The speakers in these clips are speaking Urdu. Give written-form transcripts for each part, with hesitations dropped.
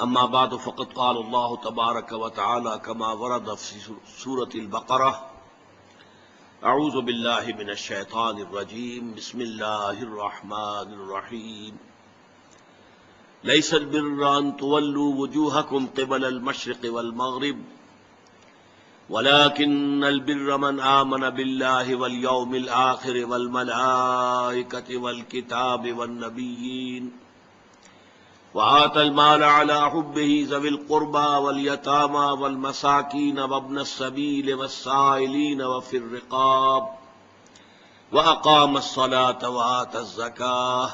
اما بعد فقد قال الله تبارك وتعالى كما ورد في سورة البقرة اعوذ بالله من الشيطان الرجيم بسم الله الرحمن الرحيم ليس البر ان تولوا وجوهكم قبل المشرق والمغرب ولكن البر من آمن بالله واليوم الآخر والملائكة والكتاب والنبيين وآتى المال على حبه ذوي القربى واليتامى والمساكين وابن السبيل والسائلين وفي الرقاب وأقام الصلاة وآتى الزكاة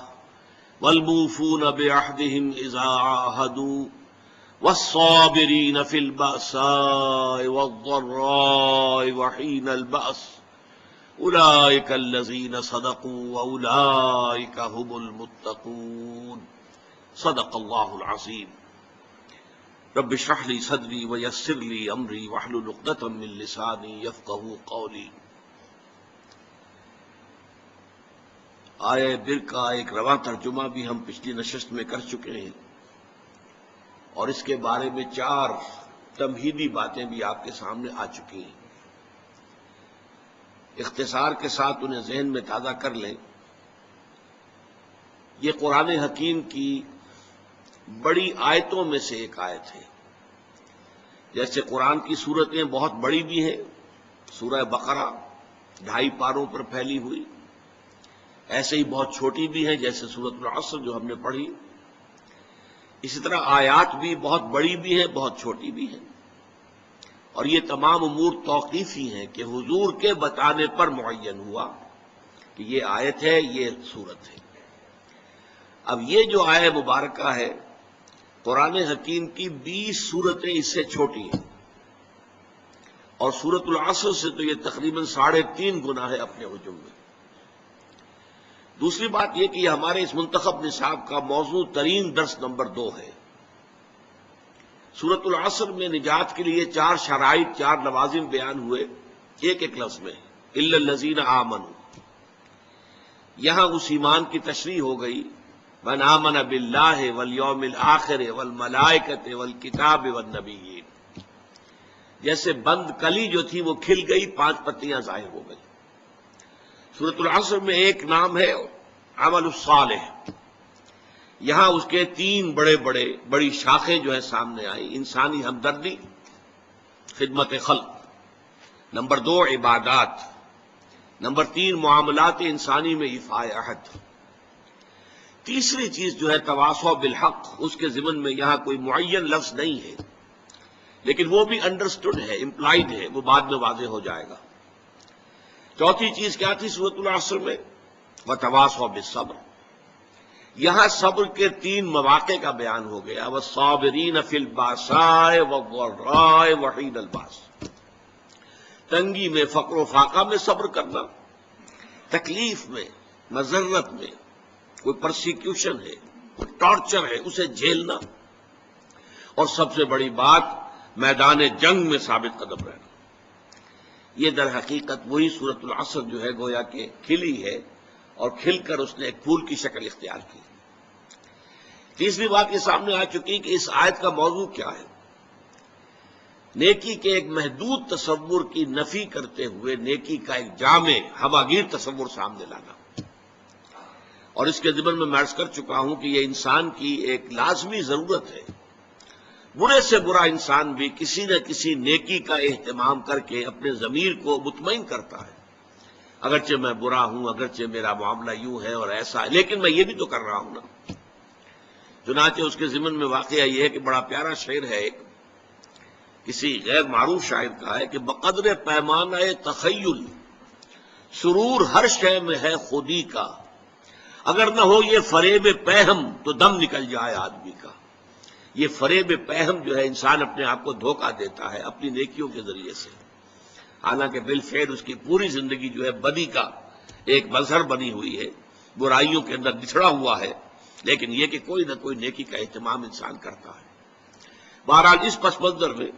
والموفون بعهدهم إذا عاهدوا والصابرين في البأساء والضراء وحين البأس أولئك الذين صدقوا وأولئك هم المتقون صدق اللہ العظیم رب اشرح لی صدری ویسر لی امری واحلل عقدۃ من لسانی یفقہوا قولی۔ آیہ بر کا ایک رواں ترجمہ بھی ہم پچھلی نشست میں کر چکے ہیں اور اس کے بارے میں 4 تمہیدی باتیں بھی آپ کے سامنے آ چکی ہیں۔ اختصار کے ساتھ انہیں ذہن میں تازہ کر لیں۔ یہ قرآن حکیم کی بڑی آیتوں میں سے ایک آیت ہے۔ جیسے قرآن کی سورتیں بہت بڑی بھی ہیں، سورہ بقرہ 2.5 پاروں پر پھیلی ہوئی، ایسے ہی بہت چھوٹی بھی ہیں جیسے سورۃ العصر جو ہم نے پڑھی۔ اسی طرح آیات بھی بہت بڑی بھی ہیں، بہت چھوٹی بھی ہیں، اور یہ تمام امور توقیفی ہیں کہ حضور کے بتانے پر معین ہوا کہ یہ آیت ہے، یہ سورت ہے۔ اب یہ جو آیت مبارکہ ہے قرآن حکیم کی 20 سورتیں اس سے چھوٹی ہیں، اور سورۃ العصر سے تو یہ تقریباً 3.5 گنا ہے اپنے حجم میں۔ دوسری بات یہ کہ یہ ہمارے اس منتخب نصاب کا موضوع ترین درس نمبر 2 ہے۔ سورۃ العصر میں نجات کے لیے 4 شرائط، 4 لوازم بیان ہوئے ایک لفظ میں، الا الذین آمنوا۔ یہاں اس ایمان کی تشریح ہو گئی، من آمن باللہ والیوم الآخر والملائکۃ والکتاب والنبیین۔ جیسے بند کلی جو تھی وہ کھل گئی، 5 پتیاں ظاہر ہو گئی۔ سورۃ العصر میں ایک نام ہے عمل الصالح، یہاں اس کے 3 بڑی شاخیں جو ہے سامنے آئی۔ انسانی ہمدردی، خدمت خلق، نمبر 2 عبادات، نمبر 3 معاملات انسانی میں ایفاء عہد۔ تیسری چیز جو ہے تواصی بالحق، اس کے ضمن میں یہاں کوئی معین لفظ نہیں ہے، لیکن وہ بھی انڈرسٹوڈ ہے، امپلائڈ ہے، وہ بعد میں واضح ہو جائے گا۔ چوتھی چیز کیا تھی سورۃ العصر میں؟ وتواصوا بالصبر۔ یہاں صبر کے 3 مواقع کا بیان ہو گیا، والصابرین فی الباساء والضراء وحین الباس۔ تنگی میں، فقر و فاقہ میں صبر کرنا، تکلیف میں، مذرت میں، کوئی پرسیکیوشن ہے، کوئی ٹارچر ہے، اسے جھیلنا، اور سب سے بڑی بات میدان جنگ میں ثابت قدم رہنا۔ یہ در حقیقت وہی سورۃ العصر جو ہے گویا کہ کھلی ہے، اور کھل کر اس نے ایک پھول کی شکل اختیار کی۔ تیسری بات یہ سامنے آ چکی کہ اس آیت کا موضوع کیا ہے۔ نیکی کے ایک محدود تصور کی نفی کرتے ہوئے نیکی کا ایک جامع ہواگیر تصور سامنے لانا، اور اس کے ضمن میں عرض کر چکا ہوں کہ یہ انسان کی ایک لازمی ضرورت ہے۔ برے سے برا انسان بھی کسی نہ کسی نیکی کا اہتمام کر کے اپنے ضمیر کو مطمئن کرتا ہے، اگرچہ میں برا ہوں، اگرچہ میرا معاملہ یوں ہے اور ایسا ہے، لیکن میں یہ بھی تو کر رہا ہوں نا۔ چنانچہ اس کے ضمن میں واقعہ یہ ہے کہ بڑا پیارا شعر ہے، ایک کسی غیر معروف شاعر کا ہے کہ بقدر پیمانہ تخیل سرور ہر شے میں ہے خودی کا، اگر نہ ہو یہ فریب پہم تو دم نکل جائے آدمی کا۔ یہ فریب پہم جو ہے انسان اپنے آپ کو دھوکہ دیتا ہے اپنی نیکیوں کے ذریعے سے، حالانکہ بالفعل اس کی پوری زندگی جو ہے بدی کا ایک مظہر بنی ہوئی ہے، برائیوں کے اندر بچھڑا ہوا ہے، لیکن یہ کہ کوئی نہ کوئی نیکی کا اہتمام انسان کرتا ہے۔ بہرحال اس پس منظر میں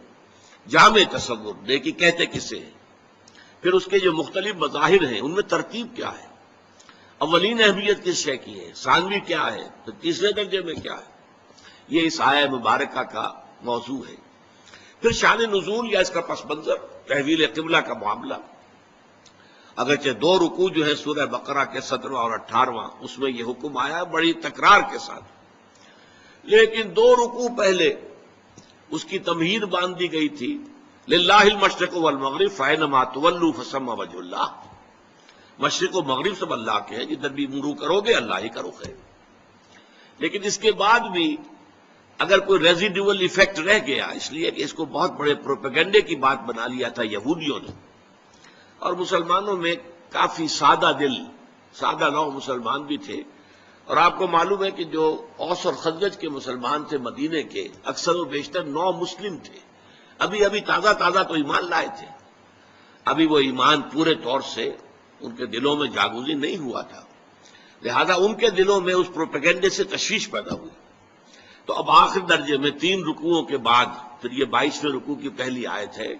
جامع تصور نیکی کہتے کسے ہیں، پھر اس کے جو مختلف مظاہر ہیں ان میں ترتیب کیا ہے، اولین اہمیت کس شے کی ہے، ثانوی کیا ہے، پھر تیسرے درجے میں کیا ہے، یہ اس آیہ مبارکہ کا موضوع ہے۔ پھر شان نزول یا اس کا پس منظر، تحویل قبلہ کا معاملہ، اگرچہ 2 رکوع جو ہے سورہ بقرہ کے 17واں اور 18واں، اس میں یہ حکم آیا بڑی تکرار کے ساتھ، لیکن 2 رکوع پہلے اس کی تمہید باندھ دی گئی تھی، للہ المشرق والمغرب فأینما تولوا فثم وجہ اللہ، مشرق و مغرب سب اللہ کے ہیں، جدھر بھی منہ کرو گے اللہ ہی کا رخ ہے۔ لیکن اس کے بعد بھی اگر کوئی ریزیڈیول ایفیکٹ رہ گیا، اس لیے کہ اس کو بہت بڑے پروپیگنڈے کی بات بنا لیا تھا یہودیوں نے، اور مسلمانوں میں کافی سادہ دل، سادہ لوح مسلمان بھی تھے، اور آپ کو معلوم ہے کہ جو اوس اور خزرج کے مسلمان تھے مدینے کے، اکثر و بیشتر 9 مسلم تھے، ابھی تازہ تو ایمان لائے تھے، ابھی وہ ایمان پورے طور سے ان کے دلوں میں جاگوزی نہیں ہوا تھا، لہذا ان کے دلوں میں اس پروپیگنڈے سے تشویش پیدا ہوئی۔ تو اب آخر درجے میں 3 رکوعوں کے بعد پھر یہ 22ویں رکوع کی پہلی آیت ہے،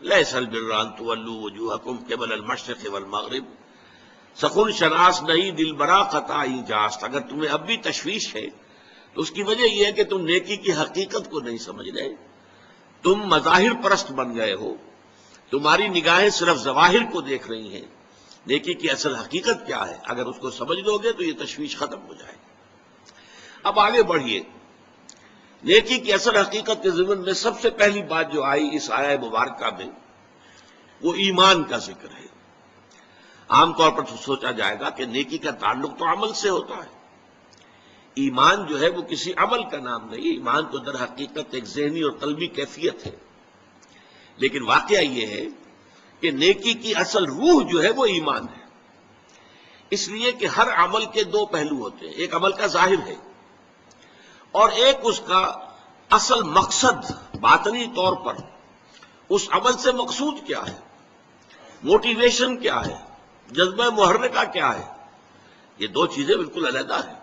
لیس البر ان تولوا وجوہکم قبل المشرق والمغرب، سخن شناس نہیں دل برا قطع ایجاست، اگر تمہیں اب بھی تشویش ہے تو اس کی وجہ یہ ہے کہ تم نیکی کی حقیقت کو نہیں سمجھ رہے، تم مظاہر پرست بن گئے ہو، تمہاری نگاہیں صرف ظواہر کو دیکھ رہی ہیں، نیکی کی اصل حقیقت کیا ہے، اگر اس کو سمجھ لو گے تو یہ تشویش ختم ہو جائے۔ اب آگے بڑھیے، نیکی کی اصل حقیقت کے ضمن میں سب سے پہلی بات جو آئی اس آیہ مبارکہ میں وہ ایمان کا ذکر ہے۔ عام طور پر سوچا جائے گا کہ نیکی کا تعلق تو عمل سے ہوتا ہے، ایمان جو ہے وہ کسی عمل کا نام نہیں، ایمان تو در حقیقت ایک ذہنی اور قلبی کیفیت ہے، لیکن واقعہ یہ ہے کہ نیکی کی اصل روح جو ہے وہ ایمان ہے، اس لیے کہ ہر عمل کے 2 پہلو ہوتے ہیں، ایک عمل کا ظاہر ہے اور ایک اس کا اصل مقصد، باطنی طور پر اس عمل سے مقصود کیا ہے، موٹیویشن کیا ہے، جذبہ محرکہ کیا ہے، یہ 2 چیزیں بالکل علیحدہ ہیں۔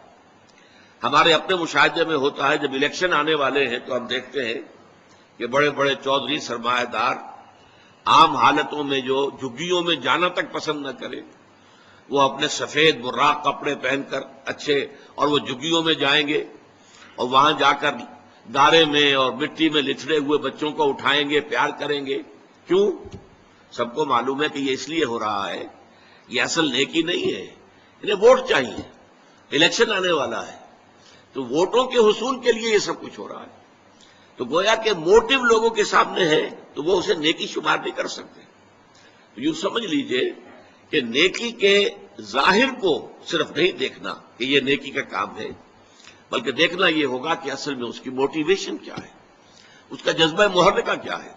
ہمارے اپنے مشاہدے میں ہوتا ہے جب الیکشن آنے والے ہیں تو ہم دیکھتے ہیں کہ بڑے بڑے چودھری سرمایہ دار عام حالتوں میں جو جھگیوں میں جانا تک پسند نہ کرے، وہ اپنے سفید براق کپڑے پہن کر اچھے، اور وہ جھگیوں میں جائیں گے اور وہاں جا کر گارے میں اور مٹی میں لتھڑے ہوئے بچوں کو اٹھائیں گے، پیار کریں گے۔ کیوں؟ سب کو معلوم ہے کہ یہ اس لیے ہو رہا ہے، یہ اصل نیکی نہیں ہے، انہیں ووٹ چاہیے، الیکشن آنے والا ہے تو ووٹوں کے حصول کے لیے یہ سب کچھ ہو رہا ہے۔ تو گویا کہ موٹو لوگوں کے سامنے ہے تو وہ اسے نیکی شمار نہیں کر سکتے۔ تو یوں سمجھ لیجئے کہ نیکی کے ظاہر کو صرف نہیں دیکھنا کہ یہ نیکی کا کام ہے، بلکہ دیکھنا یہ ہوگا کہ اصل میں اس کی موٹیویشن کیا ہے، اس کا جذبہ محرکہ کیا ہے۔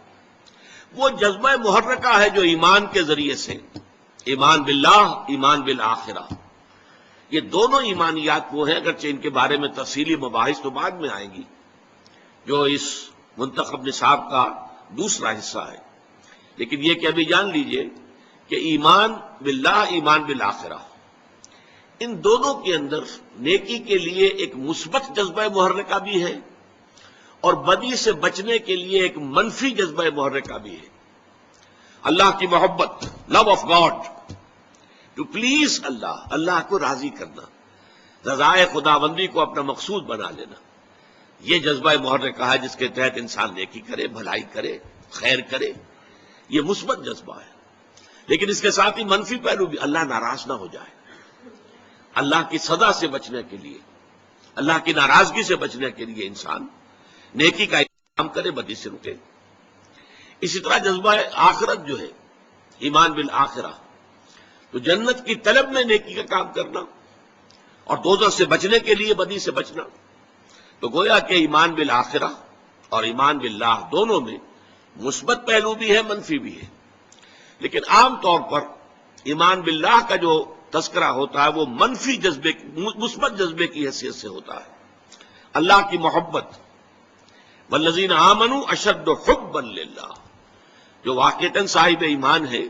وہ جذبہ محرکہ ہے جو ایمان کے ذریعے سے، ایمان باللہ، ایمان بالآخرہ، یہ دونوں ایمانیات وہ ہیں، اگرچہ ان کے بارے میں تفصیلی مباحث تو بعد میں آئیں گی، جو اس منتخب نصاب کا دوسرا حصہ ہے، لیکن یہ کہ ابھی جان لیجئے کہ ایمان باللہ، ایمان بالآخرہ، ان دونوں کے اندر نیکی کے لیے ایک مثبت جذبہ محرکہ بھی ہے اور بدی سے بچنے کے لیے ایک منفی جذبہ محرکہ بھی ہے۔ اللہ کی محبت، love of God, to please اللہ، اللہ کو راضی کرنا، رضائے خداوندی کو اپنا مقصود بنا لینا، یہ جذبہ محرکہ ہے جس کے تحت انسان نیکی کرے، بھلائی کرے، خیر کرے، یہ مثبت جذبہ ہے۔ لیکن اس کے ساتھ ہی منفی پہلو بھی، اللہ ناراض نہ ہو جائے، اللہ کی سزا سے بچنے کے لیے، اللہ کی ناراضگی سے بچنے کے لیے انسان نیکی کا کام کرے، بدی سے رکے۔ اسی طرح جذبہ آخرت جو ہے، ایمان بالآخرہ، تو جنت کی طلب میں نیکی کا کام کرنا اور دوزخ سے بچنے کے لیے بدی سے بچنا، تو گویا کہ ایمان بالآخرہ اور ایمان باللہ دونوں میں مثبت پہلو بھی ہے، منفی بھی ہے۔ لیکن عام طور پر ایمان باللہ کا جو تذکرہ ہوتا ہے وہ منفی جذبے، مثبت جذبے کی حیثیت سے ہوتا ہے۔ اللہ کی محبت، والذین آمنوا اشد حبا للہ، جو واقعتاً صاحب ایمان ہے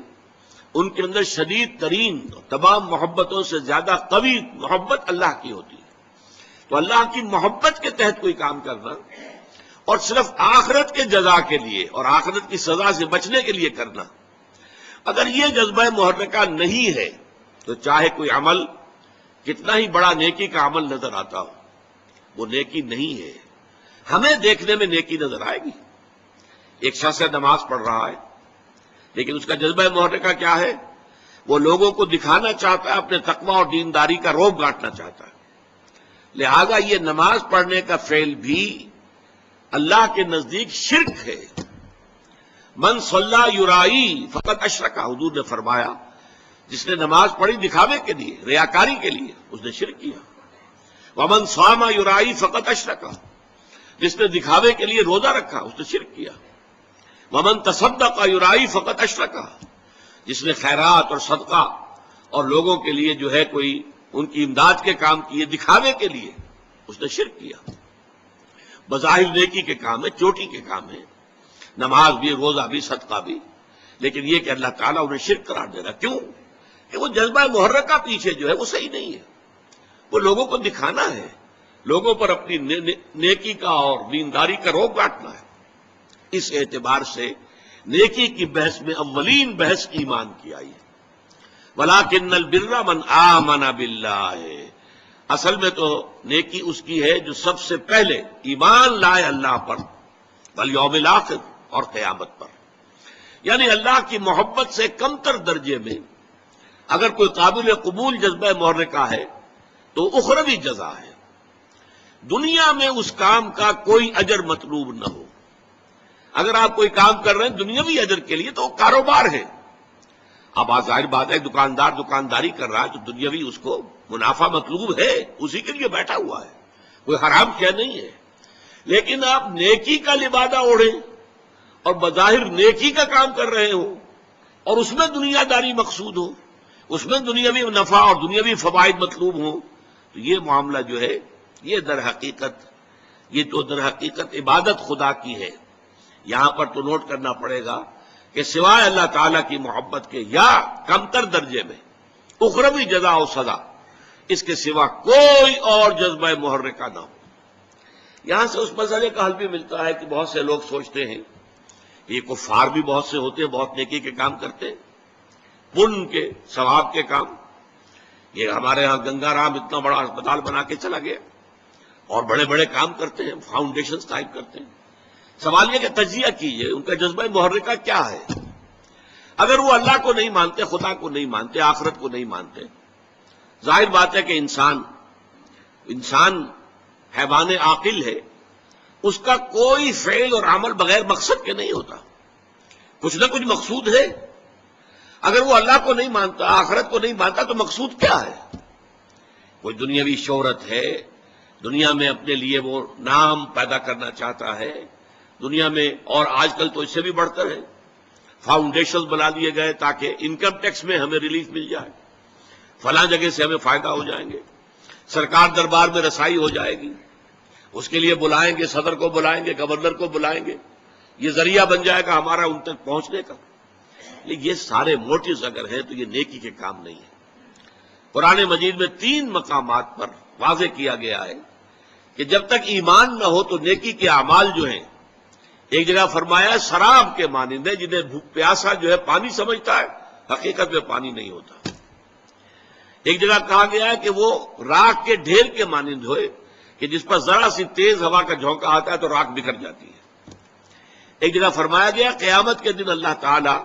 ان کے اندر شدید ترین تمام محبتوں سے زیادہ قوی محبت اللہ کی ہوتی ہے۔ تو اللہ کی محبت کے تحت کوئی کام کرنا اور صرف آخرت کے جزا کے لیے اور آخرت کی سزا سے بچنے کے لیے کرنا، اگر یہ جذبہ محرکہ نہیں ہے تو چاہے کوئی عمل کتنا ہی بڑا نیکی کا عمل نظر آتا ہو، وہ نیکی نہیں ہے، ہمیں دیکھنے میں نیکی نظر آئے گی. ایک شخص نماز پڑھ رہا ہے لیکن اس کا جذبہ محرکہ کیا ہے؟ وہ لوگوں کو دکھانا چاہتا ہے، اپنے تقویٰ اور دینداری کا روب گاٹنا چاہتا ہے. لہذا یہ نماز پڑھنے کا فعل بھی اللہ کے نزدیک شرک ہے. من صلی یرائی فقط اشرک، حضور نے فرمایا جس نے نماز پڑھی دکھاوے کے لیے، ریاکاری کے لیے، اس نے شرک کیا. ومن صام یرائی فقط اشرک، جس نے دکھاوے کے لیے روزہ رکھا اس نے شرک کیا. ومن تصدق یرائی فقط اشرک، جس نے خیرات اور صدقہ اور لوگوں کے لیے جو ہے کوئی ان کی امداد کے کام کیے دکھاوے کے لیے، اس نے شرک کیا. بظاہر نیکی کے کام ہے، چوٹی کے کام ہے، نماز بھی، روزہ بھی، صدقہ بھی، لیکن یہ کہ اللہ تعالیٰ انہیں شرک قرار دے رہا. کیوں؟ کہ وہ جذبہ محرکہ پیچھے جو ہے وہ صحیح نہیں ہے. وہ لوگوں کو دکھانا ہے، لوگوں پر اپنی نیکی کا اور دینداری کا روب گاٹنا ہے. اس اعتبار سے نیکی کی بحث میں اولین بحث ایمان کی آئی ہے. وَلَٰكِنَّ الْبِرَّ مَنْ آمَنَ بِاللَّهِ، اصل میں تو نیکی اس کی ہے جو سب سے پہلے ایمان لائے اللہ پر، والیوم الآخر، اور قیامت پر. یعنی اللہ کی محبت سے کمتر درجے میں اگر کوئی قابل قبول جذبہ محرکہ ہے تو اخروی جزا ہے. دنیا میں اس کام کا کوئی اجر مطلوب نہ ہو. اگر آپ کوئی کام کر رہے ہیں دنیاوی اجر کے لیے تو وہ کاروبار ہے. اب ظاہر بات ہے دکاندار دکانداری کر رہا ہے تو دنیاوی اس کو منافع مطلوب ہے، اسی کے لیے بیٹھا ہوا ہے، کوئی حرام کیا نہیں ہے. لیکن آپ نیکی کا لبادہ اوڑھیں اور بظاہر نیکی کا کام کر رہے ہوں اور اس میں دنیا داری مقصود ہو، اس میں دنیاوی نفع اور دنیاوی فوائد مطلوب ہوں، تو یہ معاملہ جو ہے یہ در حقیقت عبادت خدا کی ہے. یہاں پر تو نوٹ کرنا پڑے گا کہ سوائے اللہ تعالیٰ کی محبت کے یا کمتر درجے میں اخروی جزا و سزا اس کے سوا کوئی اور جذبہ محرکہ نہ ہو. یہاں سے اس مسئلے کا حل بھی ملتا ہے کہ بہت سے لوگ سوچتے ہیں یہ کفار بھی بہت سے ہوتے ہیں، بہت نیکی کے کام کرتے ہیں، پن کے ثواب کے کام. یہ ہمارے ہاں گنگا رام اتنا بڑا اسپتال بنا کے چلا گیا اور بڑے بڑے کام کرتے ہیں، فاؤنڈیشن قائم کرتے ہیں. سوال یہ کہ تجزیہ کیجئے ان کا جذبہ محرکہ کیا ہے. اگر وہ اللہ کو نہیں مانتے، خدا کو نہیں مانتے، آخرت کو نہیں مانتے، ظاہر بات ہے کہ انسان حیوان عاقل ہے، اس کا کوئی فعل اور عمل بغیر مقصد کے نہیں ہوتا، کچھ نہ کچھ مقصود ہے. اگر وہ اللہ کو نہیں مانتا، آخرت کو نہیں مانتا تو مقصود کیا ہے؟ کوئی دنیاوی شہرت ہے، دنیا میں اپنے لیے وہ نام پیدا کرنا چاہتا ہے دنیا میں، اور آج کل تو اس سے بھی بڑھ کر ہے، فاؤنڈیشن بنا دیے گئے تاکہ انکم ٹیکس میں ہمیں ریلیف مل جائے، فلاں جگہ سے ہمیں فائدہ ہو جائیں گے، سرکار دربار میں رسائی ہو جائے گی، اس کے لیے بلائیں گے، صدر کو بلائیں گے، گورنر کو بلائیں گے، یہ ذریعہ بن جائے گا ہمارا ان تک پہنچنے کا. لیکن یہ سارے موٹیوز اگر ہیں تو یہ نیکی کے کام نہیں ہے. قرآن مجید میں 3 مقامات پر واضح کیا گیا ہے کہ جب تک ایمان نہ ہو تو نیکی کے اعمال جو ہیں، ایک جگہ فرمایا شراب کے مانند ہے، جنہیں پیاسا جو ہے پانی سمجھتا ہے، حقیقت میں پانی نہیں ہوتا. ایک جگہ کہا گیا ہے کہ وہ راکھ کے ڈھیر کے مانند ہوئے کہ جس پر ذرا سی تیز ہوا کا جھونکا آتا ہے تو راکھ بکھر جاتی ہے. ایک جگہ فرمایا گیا قیامت کے دن اللہ تعالیٰ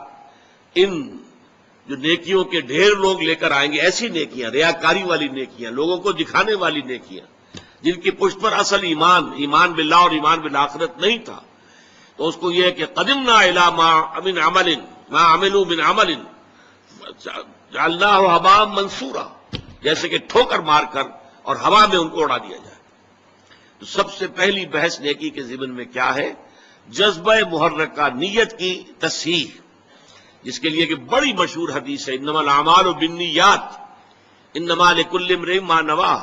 ان جو نیکیوں کے ڈھیر لوگ لے کر آئیں گے، ایسی نیکیاں، ریاکاری والی نیکیاں، لوگوں کو دکھانے والی نیکیاں، جن کی پشت پر اصل ایمان باللہ اور ایمان بالآخرت نہیں تھا، تو اس کو یہ ہے کہ قدمنا الی ما عملوا من عمل جعلناہ ھباء منثورا، جیسے کہ ٹھوکر مار کر اور ہوا میں ان کو اڑا دیا جائے. تو سب سے پہلی بحث نیکی کے ضمن میں کیا ہے؟ جذبہ محرکہ، نیت کی تصحیح، جس کے لیے کہ بڑی مشہور حدیث ہے انما الاعمال بالنیات انما لکل امرئ ما نویٰ.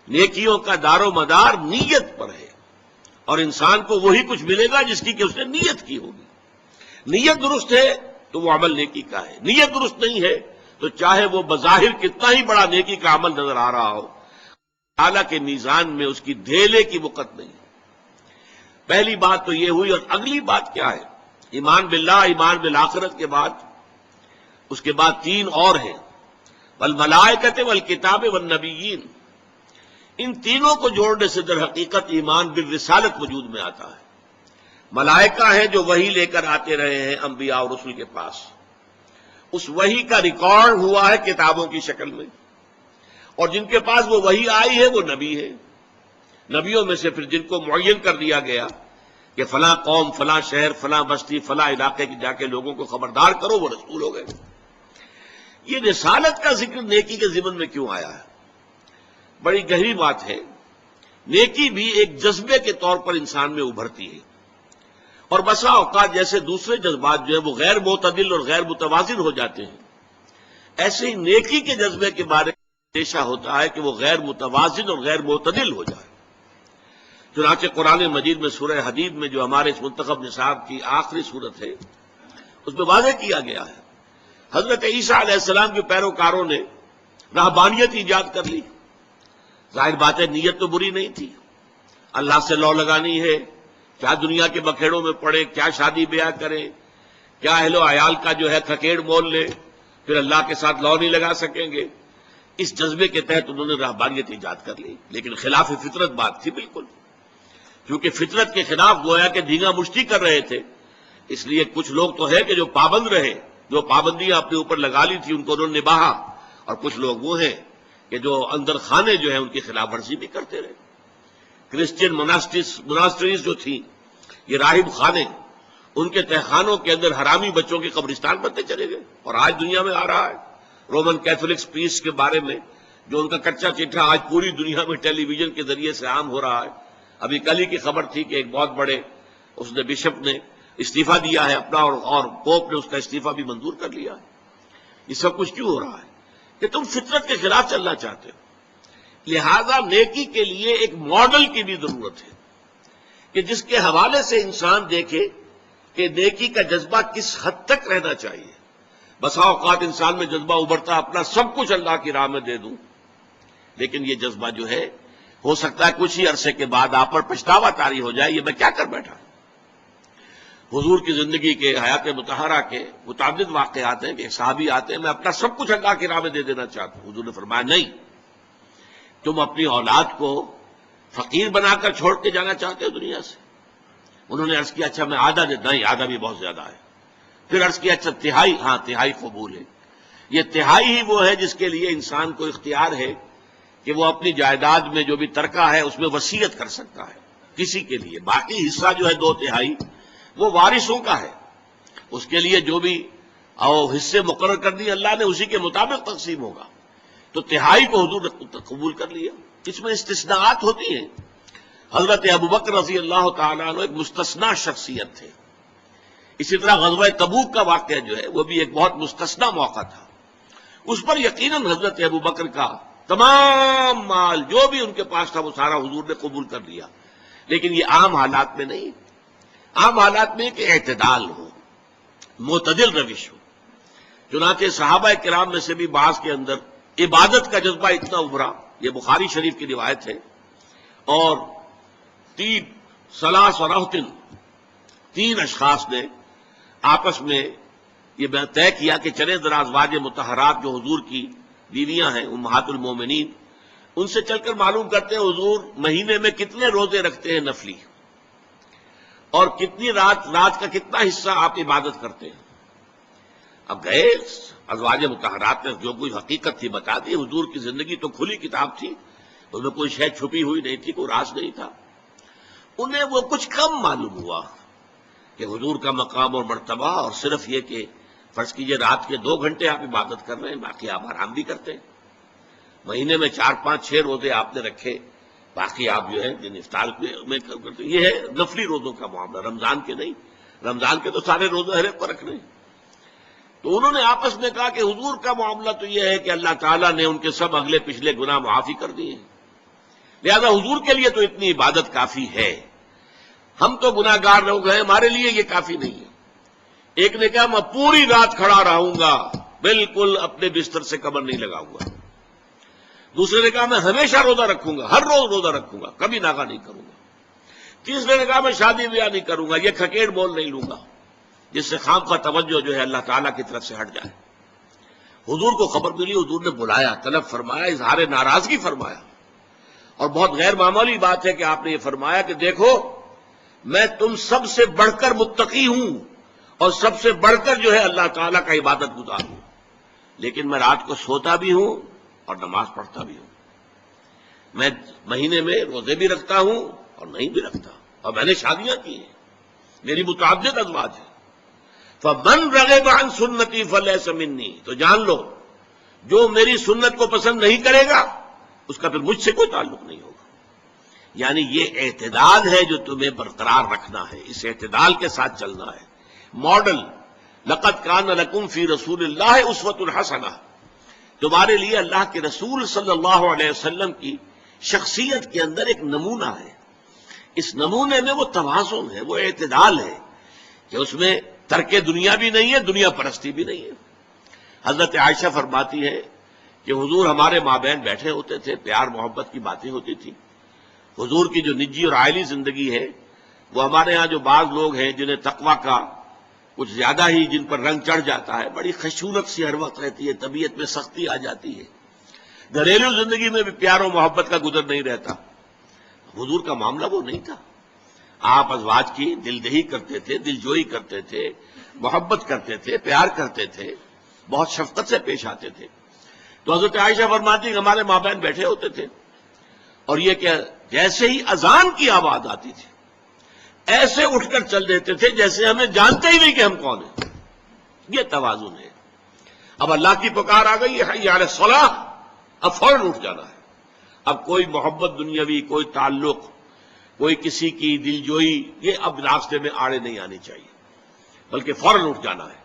نیکیوں کا دار و مدار نیت پر ہے، اور انسان کو وہی کچھ ملے گا جس کی کہ اس نے نیت کی ہوگی. نیت درست ہے تو وہ عمل نیکی کا ہے، نیت درست نہیں ہے تو چاہے وہ بظاہر کتنا ہی بڑا نیکی کا عمل نظر آ رہا ہو، اعلیٰ کے میزان میں اس کی دھیلے کی وقت نہیں. پہلی بات تو یہ ہوئی. اور اگلی بات کیا ہے؟ ایمان باللہ، ایمان بالآخرت کے بعد اس کے بعد 3 اور ہیں، والملائکۃ والکتاب والنبیین. ان تینوں کو جوڑنے سے در حقیقت ایمان بالرسالت وجود میں آتا ہے۔ ملائکہ ہیں جو وحی لے کر آتے رہے ہیں انبیاء اور رسل کے پاس، اس وحی کا ریکارڈ ہوا ہے کتابوں کی شکل میں، اور جن کے پاس وہ وحی آئی ہے وہ نبی ہے۔ نبیوں میں سے پھر جن کو معین کر دیا گیا کہ فلاں قوم، فلاں شہر، فلاں بستی، فلاں علاقے کی جا کے لوگوں کو خبردار کرو، وہ رسول ہو گئے۔ یہ رسالت کا ذکر نیکی کے ضمن میں کیوں آیا ہے؟ بڑی گہری بات ہے۔ نیکی بھی ایک جذبے کے طور پر انسان میں ابھرتی ہے، اور بسا اوقات جیسے دوسرے جذبات جو ہیں وہ غیر معتدل اور غیر متوازن ہو جاتے ہیں، ایسے ہی نیکی کے جذبے کے بارے میں اندیشہ ہوتا ہے کہ وہ غیر متوازن اور غیر معتدل ہو جائے۔ چنانچہ قرآن مجید میں سورہ حدید میں جو ہمارے اس منتخب نصاب کی آخری سورت ہے، اس میں واضح کیا گیا ہے حضرت عیسیٰ علیہ السلام کے پیروکاروں نے رہبانیت ایجاد کر لی۔ ظاہر بات ہے نیت تو بری نہیں تھی، اللہ سے لو لگانی ہے، کیا دنیا کے بکھیڑوں میں پڑے، کیا شادی بیاہ کریں، کیا اہل و عیال کا جو ہے کھکیڑ مول لے، پھر اللہ کے ساتھ لو نہیں لگا سکیں گے۔ اس جذبے کے تحت انہوں نے رہبانیت ایجاد کر لی، لیکن خلاف فطرت بات تھی بالکل، کیونکہ فطرت کے خلاف گویا کہ دھینگا مشتی کر رہے تھے۔ اس لیے کچھ لوگ تو ہے کہ جو پابند رہے، جو پابندیاں اپنے اوپر لگا لی تھی ان کو انہوں نے نبھا، اور کچھ لوگ وہ ہیں کہ جو اندر خانے جو ہیں ان کی خلاف ورزی بھی کرتے رہے۔ کرسچین مناسٹریز جو تھیں، یہ راہب خانے، ان کے تہخانوں کے اندر حرامی بچوں کے قبرستان بنتے چلے گئے، اور آج دنیا میں آ رہا ہے۔ رومن کیتھولکس پیس کے بارے میں جو ان کا کچا چٹھا آج پوری دنیا میں ٹیلی ویژن کے ذریعے سے عام ہو رہا ہے۔ ابھی کل ہی کی خبر تھی کہ ایک بہت بڑے اس نے بشپ نے استعفیٰ دیا ہے اپنا، اور پوپ نے اس کا استعفیٰ بھی منظور کر لیا ہے۔ یہ سب کچھ کیوں ہو رہا ہے؟ کہ تم فطرت کے خلاف چلنا چاہتے ہو۔ لہذا نیکی کے لیے ایک ماڈل کی بھی ضرورت ہے کہ جس کے حوالے سے انسان دیکھے کہ نیکی کا جذبہ کس حد تک رہنا چاہیے۔ بسا اوقات انسان میں جذبہ ابھرتا اپنا سب کچھ اللہ کی راہ میں دے دوں، لیکن یہ جذبہ جو ہے ہو سکتا ہے کچھ ہی عرصے کے بعد آپ پر پچھتاوا طاری ہو جائے، یہ میں کیا کر بیٹھا۔ حضور کی زندگی کے حیات مطہرہ کے متعدد واقعات ہیں کہ ایک صحابی آتے ہیں، میں اپنا سب کچھ اللہ کی راہ میں دے دینا چاہتا ہوں۔ حضور نے فرمایا نہیں، تم اپنی اولاد کو فقیر بنا کر چھوڑ کے جانا چاہتے ہو دنیا سے؟ انہوں نے عرض کیا اچھا میں آدھا دیتا، نہیں آدھا بھی بہت زیادہ ہے۔ پھر عرض کیا اچھا تہائی؟ ہاں تہائی قبول ہے۔ یہ تہائی ہی وہ ہے جس کے لیے انسان کو اختیار ہے کہ وہ اپنی جائیداد میں جو بھی ترکہ ہے اس میں وصیت کر سکتا ہے کسی کے لیے۔ باقی حصہ جو ہے 2/3 وہ وارثوں کا ہے، اس کے لیے جو بھی حصے مقرر کر دیے اللہ نے اسی کے مطابق تقسیم ہوگا۔ تو تہائی کو حضور نے قبول کر لیا۔ اس میں استثناءات ہوتی ہیں۔ حضرت ابوبکر رضی اللہ تعالیٰ عنہ ایک مستثنا شخصیت تھے۔ اسی طرح غزوہ تبوک کا واقعہ جو ہے وہ بھی ایک بہت مستثنا موقع تھا۔ اس پر یقیناً حضرت ابوبکر کا تمام مال جو بھی ان کے پاس تھا وہ سارا حضور نے قبول کر لیا، لیکن یہ عام حالات میں نہیں۔ عام حالات میں کہ اعتدال ہو، معتدل روش ہو۔ چنانچہ صحابہ کرام میں سے بھی بعض کے اندر عبادت کا جذبہ اتنا ابھرا، یہ بخاری شریف کی روایت ہے، اور 3 اشخاص نے آپس میں یہ طے کیا کہ چلے ذرا ازواج مطہرات جو حضور کی بیویاں ہیں امہات المومنین، ان سے چل کر معلوم کرتے ہیں حضور مہینے میں کتنے روزے رکھتے ہیں نفلی، اور کتنی رات کا کتنا حصہ آپ عبادت کرتے ہیں۔ اب گئے ازواج مطہرات نے جو کوئی حقیقت تھی بتا دی۔ حضور کی زندگی تو کھلی کتاب تھی، اس میں کوئی شے چھپی ہوئی نہیں تھی، کوئی راز نہیں تھا۔ انہیں وہ کچھ کم معلوم ہوا کہ حضور کا مقام اور مرتبہ، اور صرف یہ کہ فرض کیجئے رات کے 2 گھنٹے آپ عبادت کر رہے ہیں، باقی آپ آرام بھی کرتے ہیں۔ مہینے میں 4 5 6 روزے آپ نے رکھے، باقی آپ جو ہے دن افطار میں کرتے۔ یہ ہے نفلی روزوں کا معاملہ، رمضان کے نہیں۔ رمضان کے تو سارے روزے ہر ایک پر رکھنے ہیں۔ تو انہوں نے آپس میں کہا کہ حضور کا معاملہ تو یہ ہے کہ اللہ تعالیٰ نے ان کے سب اگلے پچھلے گناہ معافی کر دیے ہیں، لہذا حضور کے لیے تو اتنی عبادت کافی ہے، ہم تو گناہ گار لوگ ہیں، ہمارے لیے یہ کافی نہیں ہے۔ ایک نے کہا میں پوری رات کھڑا رہوں گا، بالکل اپنے بستر سے کمر نہیں لگاؤں گا۔ دوسرے نے کہا میں ہمیشہ روزہ رکھوں گا، ہر روز روزہ رکھوں گا، کبھی ناغہ نہیں کروں گا۔ تیسرے نے کہا میں شادی بیاہ نہیں کروں گا، یہ کھکیڑ بول نہیں لوں گا جس سے خام کا توجہ جو ہے اللہ تعالیٰ کی طرف سے ہٹ جائے۔ حضور کو خبر ملی، حضور نے بلایا، طلب فرمایا، اظہار ناراضگی فرمایا، اور بہت غیر معمولی بات ہے کہ آپ نے یہ فرمایا کہ دیکھو میں تم سب سے بڑھ کر متقی ہوں اور سب سے بڑھ کر جو ہے اللہ تعالیٰ کا عبادت گزار ہوں، لیکن میں رات کو سوتا بھی ہوں اور نماز پڑھتا بھی ہوں، میں مہینے میں روزے بھی رکھتا ہوں اور نہیں بھی رکھتا، اور میں نے شادیاں کی ہیں، میری متعدد ازواج ہیں۔ فمن رغب عن سنتی فلیس منی، تو جان لو جو میری سنت کو پسند نہیں کرے گا اس کا پھر مجھ سے کوئی تعلق نہیں ہوگا۔ یعنی یہ اعتدال ہے جو تمہیں برقرار رکھنا ہے، اس اعتدال کے ساتھ چلنا ہے۔ ماڈل لقد کان لکم فی رسول اللہ اسوۃ حسنہ، تمہارے لیے اللہ کے رسول صلی اللہ علیہ وسلم کی شخصیت کے اندر ایک نمونہ ہے۔ اس نمونے میں وہ توازن ہے، وہ اعتدال ہے کہ اس میں ترک دنیا بھی نہیں ہے، دنیا پرستی بھی نہیں ہے۔ حضرت عائشہ فرماتی ہے کہ حضور ہمارے مابین بیٹھے ہوتے تھے، پیار محبت کی باتیں ہوتی تھی۔ حضور کی جو نجی اور عائلی زندگی ہے وہ ہمارے ہاں جو بعض لوگ ہیں جنہیں تقویٰ کا کچھ زیادہ ہی جن پر رنگ چڑھ جاتا ہے، بڑی خشونت سی ہر وقت رہتی ہے، طبیعت میں سختی آ جاتی ہے، گھریلو زندگی میں بھی پیار و محبت کا گزر نہیں رہتا۔ حضور کا معاملہ وہ نہیں تھا، آپ ازواج کی دل دہی کرتے تھے، دل جوئی کرتے تھے، محبت کرتے تھے، پیار کرتے تھے، بہت شفقت سے پیش آتے تھے۔ تو حضرت عائشہ فرماتی کہ ہمارے مابین بیٹھے ہوتے تھے اور یہ کہ جیسے ہی اذان کی آواز آتی تھی ایسے اٹھ کر چل دیتے تھے جیسے ہمیں جانتے ہی نہیں کہ ہم کون ہیں۔ یہ توازن ہے۔ اب اللہ کی پکار آ گئی ہے، حی علی الصلاح، اب فوراً اٹھ جانا ہے۔ اب کوئی محبت دنیاوی، کوئی تعلق، کوئی کسی کی دلجوئی، یہ اب راستے میں آڑے نہیں آنی چاہیے، بلکہ فوراً اٹھ جانا ہے۔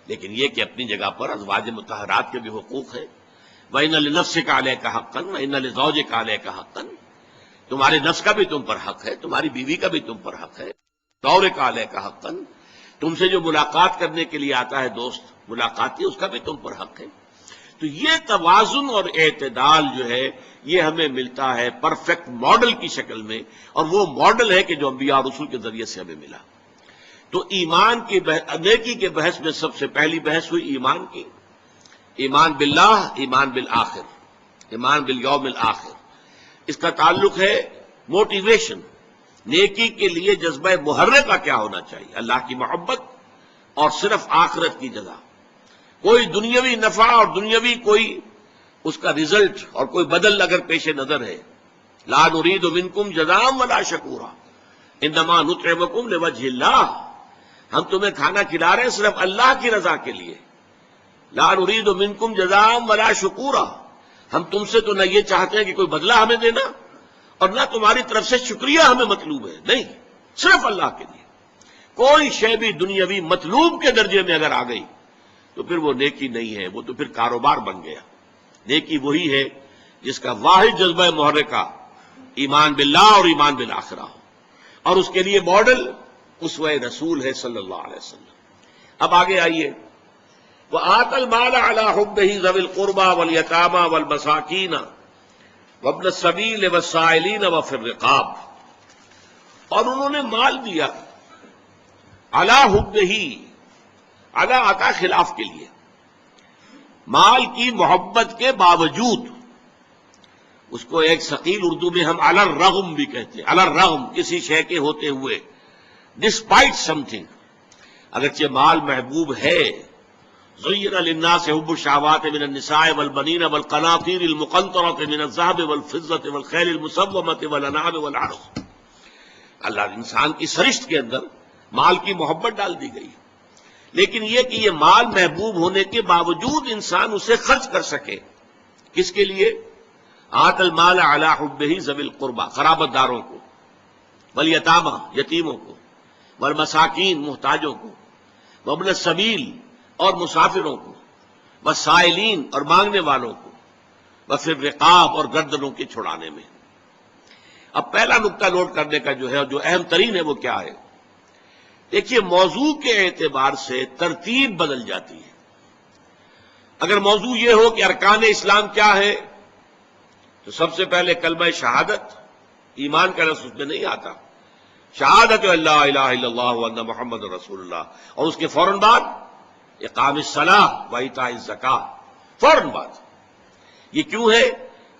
لیکن یہ کہ اپنی جگہ پر ازواج مطہرات کے بھی حقوق ہیں۔ وَإِنَّ لِنَفْسِكَ عَلَيْكَ حَقًّا وَإِنَّ لِزَوْجِكَ عَلَيْكَ حَقًّا، تمہارے نفس کا بھی تم پر حق ہے، تمہاری بیوی کا بھی تم پر حق ہے۔ دورِكَ عَلَيْكَ حَقًّا، تم سے جو ملاقات کرنے کے لیے آتا ہے دوست ملاقاتی، اس کا بھی تم پر حق ہے۔ تو یہ توازن اور اعتدال جو ہے یہ ہمیں ملتا ہے پرفیکٹ ماڈل کی شکل میں، اور وہ ماڈل ہے کہ جو انبیاء اور رسول کے ذریعے سے ہمیں ملا۔ تو ایمان کی نیکی کے بحث میں سب سے پہلی بحث ہوئی ایمان کی، ایمان باللہ، ایمان بالآخر، ایمان بالیوم الآخر۔ اس کا تعلق ہے موٹیویشن، نیکی کے لیے جذبہ محرکہ کیا ہونا چاہیے؟ اللہ کی محبت اور صرف آخرت کی جزا۔ کوئی دنیاوی نفع اور دنیاوی کوئی اس کا رزلٹ اور کوئی بدل اگر پیش نظر ہے، لا نرید منکم جزاء ولا شکورا انما نطعمکم لوجہ اللہ، ہم تمہیں کھانا کھلا رہے ہیں صرف اللہ کی رضا کے لیے۔ لا نرید منکم جزاء ولا شکورا، ہم تم سے تو نہ یہ چاہتے ہیں کہ کوئی بدلہ ہمیں دینا اور نہ تمہاری طرف سے شکریہ ہمیں مطلوب ہے، نہیں، صرف اللہ کے لیے۔ کوئی شے بھی دنیاوی مطلوب کے درجے میں اگر آ گئی تو پھر وہ نیکی نہیں ہے، وہ تو پھر کاروبار بن گیا۔ نیکی وہی ہے جس کا واحد جذبہ محرکہ ایمان باللہ اور ایمان بالآخرہ ہو، اور اس کے لیے ماڈل اسوہ رسول ہے صلی اللہ علیہ وسلم۔ اب آگے آئیے، وَآتَى الْمَالَ عَلَى حُبِّهِ ذَوِي الْقُرْبَى وَالْيَتَامَى وَالْمَسَاكِينَ وَابْنَ السَّبِيلِ وَالسَّائِلِينَ وَفِي الرِّقَابِ، اور انہوں نے مال دیا علی حبہ، علی آتا خلاف کے لیے، مال کی محبت کے باوجود، اس کو ایک ثقیل اردو میں ہم علی الرغم بھی کہتے ہیں، علی الرغم، کسی شے کے ہوتے ہوئے، ڈسپائٹ سم تھنگ، اگرچہ مال محبوب ہے۔ زین للناس حب الشہوات من النساء والبنین والقناطیر المقنطرۃ من الذهب والفضة والخیل المسومۃ والانعام والحرث، اللہ انسان کی سرشت کے اندر مال کی محبت ڈال دی گئی، لیکن یہ کہ یہ مال محبوب ہونے کے باوجود انسان اسے خرچ کر سکے، کس کے لیے؟ آت المال علی حبہ ذوی القربى، قرابت داروں کو، والیتامى، یتیموں کو، والمساکین، محتاجوں کو، وابن السبیل، اور مسافروں کو، والسائلین، اور مانگنے والوں کو، وفی الرقاب، اور گردنوں کے چھڑانے میں۔ اب پہلا نقطہ نوٹ کرنے کا جو ہے، جو اہم ترین ہے، وہ کیا ہے؟ دیکھیے، موضوع کے اعتبار سے ترتیب بدل جاتی ہے۔ اگر موضوع یہ ہو کہ ارکان اسلام کیا ہے، تو سب سے پہلے کلمہ شہادت، ایمان کا لفظ اس میں نہیں آتا، شہادت اللہ الہ الا اللہ وان محمد رسول اللہ، اور اس کے فوراً بعد اقام الصلاۃ و ایتاء الزکاۃ، فوراً بعد۔ یہ کیوں ہے؟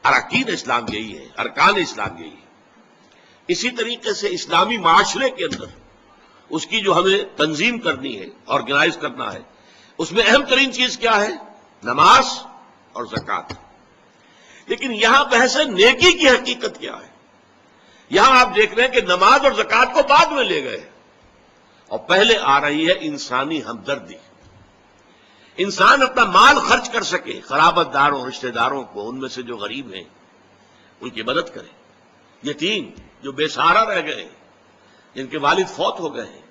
اراکین اسلام یہی ہے، ارکان اسلام یہی ہے۔ اسی طریقے سے اسلامی معاشرے کے اندر اس کی جو ہمیں تنظیم کرنی ہے، آرگنائز کرنا ہے، اس میں اہم ترین چیز کیا ہے؟ نماز اور زکوٰۃ۔ لیکن یہاں بحث ہے نیکی کی حقیقت کیا ہے۔ یہاں آپ دیکھ رہے ہیں کہ نماز اور زکوٰۃ کو بعد میں لے گئے اور پہلے آ رہی ہے انسانی ہمدردی۔ انسان اپنا مال خرچ کر سکے، قرابت داروں، رشتہ داروں کو، ان میں سے جو غریب ہیں ان کی مدد کرے، یتیم جو بے سہارا رہ گئے ہیں، جن کے والد فوت ہو گئے ہیں،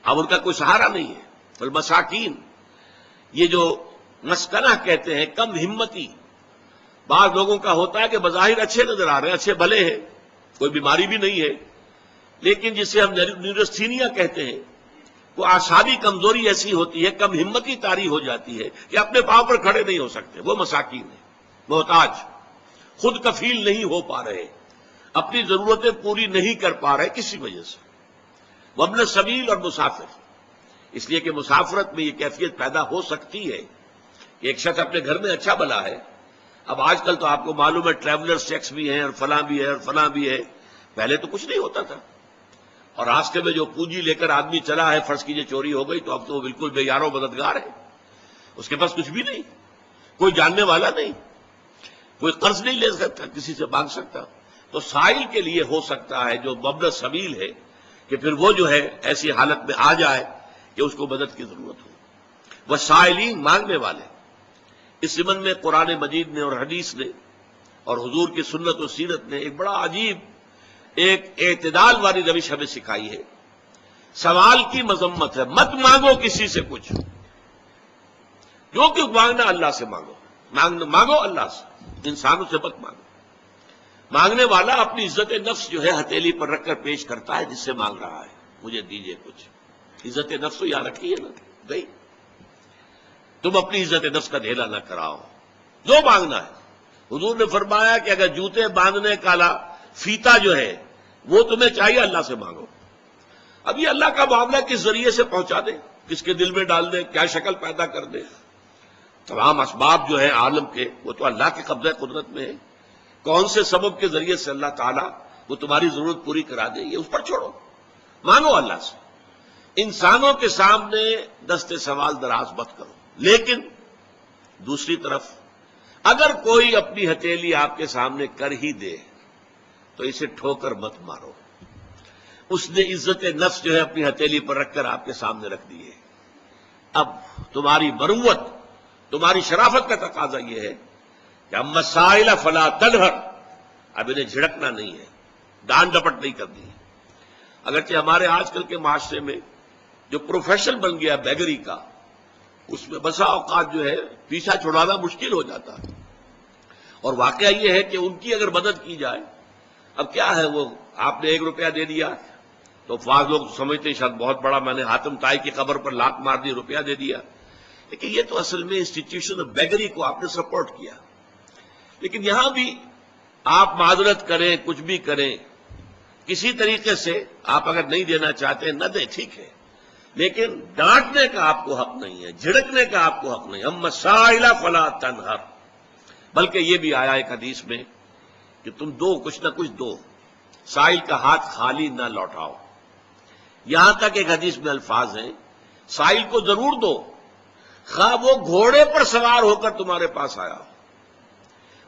اب ان کا کوئی سہارا نہیں ہے، والمساکین، یہ جو مسکنہ کہتے ہیں، کم ہمتی، بعض لوگوں کا ہوتا ہے کہ بظاہر اچھے نظر آ رہے ہیں، اچھے بھلے ہیں، کوئی بیماری بھی نہیں ہے، لیکن جسے ہم نیورستھینیا کہتے ہیں، وہ اعصابی کمزوری ایسی ہوتی ہے، کم ہمتی طاری ہو جاتی ہے کہ اپنے پاؤں پر کھڑے نہیں ہو سکتے، وہ مساکین ہیں، محتاج، خود کفیل نہیں ہو پا رہے، اپنی ضرورتیں پوری نہیں کر پا رہے کسی وجہ سے، وابن السبیل اور مسافر۔ اس لیے کہ مسافرت میں یہ کیفیت پیدا ہو سکتی ہے کہ ایک شخص اپنے گھر میں اچھا بھلا ہے، اب آج کل تو آپ کو معلوم ہے ٹریولر چیکس بھی ہیں اور فلاں بھی ہے اور فلاں بھی ہے، پہلے تو کچھ نہیں ہوتا تھا، اور راستے میں جو پونجی لے کر آدمی چلا ہے، فرض کیجئے چوری ہو گئی تو اب تو وہ بالکل بے یار و مددگار ہے، اس کے پاس کچھ بھی نہیں، کوئی جاننے والا نہیں، کوئی قرض نہیں لے سکتا، کسی سے مانگ سکتا، تو سائل کے لیے ہو سکتا ہے جو وابن السبیل ہے کہ پھر وہ جو ہے ایسی حالت میں آ جائے کہ اس کو مدد کی ضرورت ہو۔ وہ سائلین، مانگنے والے۔ اس ضمن میں قرآن مجید نے اور حدیث نے اور حضور کی سنت و سیرت نے ایک بڑا عجیب ایک اعتدال والی روش ہمیں سکھائی ہے۔ سوال کی مذمت ہے، مت مانگو کسی سے کچھ، جو کہ مانگنا اللہ سے مانگو، مانگو اللہ سے، انسانوں سے مت مانگو۔ مانگنے والا اپنی عزت نفس جو ہے ہتھیلی پر رکھ کر پیش کرتا ہے جس سے مانگ رہا ہے، مجھے دیجئے کچھ، عزت نفس تو یہاں رکھی ہے نا گئی، تم اپنی عزت نفس کا ڈھیلا نہ کراؤ، جو مانگنا ہے۔ حضور نے فرمایا کہ اگر جوتے باندھنے کا فیتا جو ہے وہ تمہیں چاہیے، اللہ سے مانگو۔ اب یہ اللہ کا معاملہ کس ذریعے سے پہنچا دے، کس کے دل میں ڈال دے، کیا شکل پیدا کر دے، تمام اسباب جو ہے عالم کے وہ تو اللہ کے قبضہ قدرت میں ہے، کون سے سبب کے ذریعے سے اللہ تعالیٰ وہ تمہاری ضرورت پوری کرا دے، یہ اس پر چھوڑو، مانگو اللہ سے۔ انسانوں کے سامنے دست سوال دراز مت کرو، لیکن دوسری طرف اگر کوئی اپنی ہتھیلی آپ کے سامنے کر ہی دے تو اسے ٹھوکر مت مارو، اس نے عزت نفس جو ہے اپنی ہتھیلی پر رکھ کر آپ کے سامنے رکھ دی ہے۔ اب تمہاری مروت، تمہاری شرافت کا تقاضا یہ ہے کہ اما السائل فلا تنہر، اب انہیں جھڑکنا نہیں ہے، ڈانٹ ڈپٹ نہیں کرنی ہے۔ اگرچہ ہمارے آج کل کے معاشرے میں جو پروفیشن بن گیا بیگری کا، اس میں بسا اوقات جو ہے پیچھا چھڑانا مشکل ہو جاتا ہے، اور واقعہ یہ ہے کہ ان کی اگر مدد کی جائے، اب کیا ہے، وہ آپ نے 1 روپیہ دے دیا تو بعض لوگ سمجھتے ہیں شاید بہت بڑا، میں نے حاتم طائی کی قبر پر لات مار دی، روپیہ دے دیا، لیکن یہ تو اصل میں انسٹیٹیوشن آف بیگری کو آپ نے سپورٹ کیا۔ لیکن یہاں بھی آپ معذرت کریں، کچھ بھی کریں، کسی طریقے سے آپ اگر نہیں دینا چاہتے نہ دیں، ٹھیک ہے، لیکن ڈانٹنے کا آپ کو حق نہیں ہے، جھڑکنے کا آپ کو حق نہیں۔ اما السائل فلا تنہر، بلکہ یہ بھی آیا ایک حدیث میں کہ تم دو، کچھ نہ کچھ دو، سائل کا ہاتھ خالی نہ لوٹاؤ۔ یہاں تک ایک حدیث میں الفاظ ہیں سائل کو ضرور دو، خواہ وہ گھوڑے پر سوار ہو کر تمہارے پاس آیا ہو۔